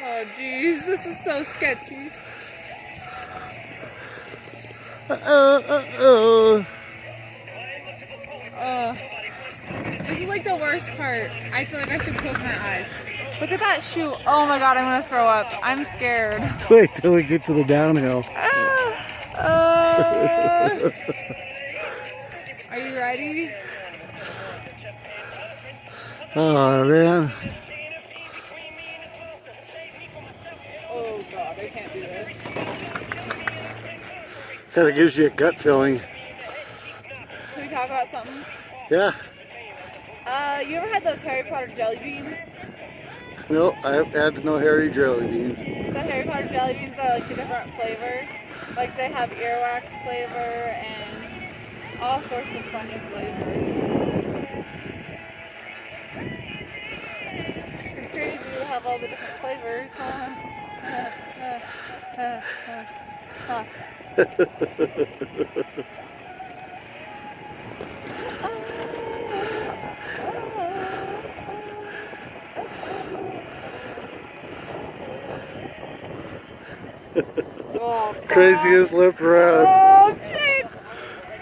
Oh jeez, this is so sketchy. This is like the worst part. I feel like I should close my eyes. Look at that shoe. Oh my god, I'm gonna throw up. I'm scared. Wait till we get to the downhill. Are you ready? Oh man. Oh god, I can't do this. Kind of gives you a gut feeling. Can we talk about something? Yeah. You ever had those Harry Potter jelly beans? No, I have had no hairy jelly beans. The Harry Potter jelly beans are like the different flavors. Like they have earwax flavor and all sorts of funny flavors. It's crazy to have all the different flavors, huh? Oh, Craziest lip around. oh shit!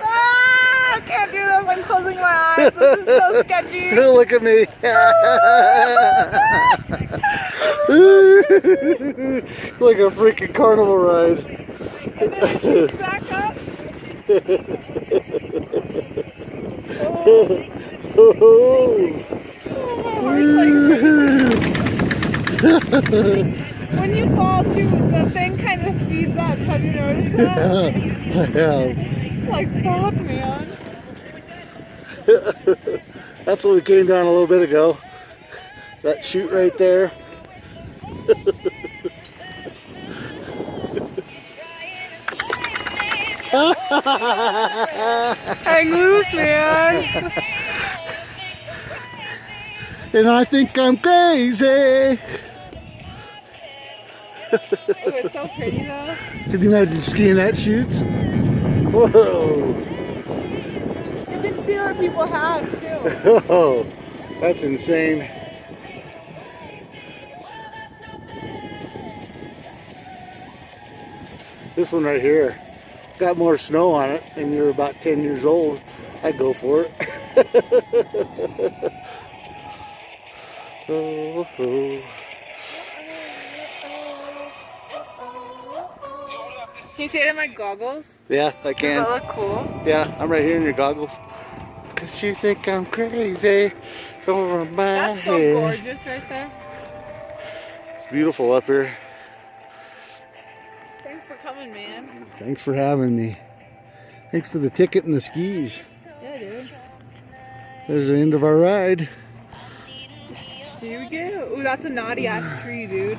Ah, I can't do this. I'm closing my eyes. This is so sketchy. Look at me. Like a freaking carnival ride. And then it shoots back up. When you fall too, the thing kind of speeds up. Have you noticed that? I have. It's like, fuck, man. That's what we came down a little bit ago. That chute right there. Hang loose, man. And I think I'm crazy. Oh, it's so pretty though. Can you imagine skiing that chutes? Whoa. You can see what people have too. Oh, that's insane. This one right here got more snow on it, and you're about 10 years old. I'd go for it. Oh, oh. Can you see it in my goggles? Yeah, I Does can. that look cool? Yeah, I'm right here in your goggles. Cause you think I'm crazy over my That's so head. gorgeous right there. It's beautiful up here. Thanks for coming, man. Thanks for having me. Thanks for the ticket and the skis. Yeah, dude. There's the end of our ride. Here we go. Ooh, that's a naughty ass tree, dude.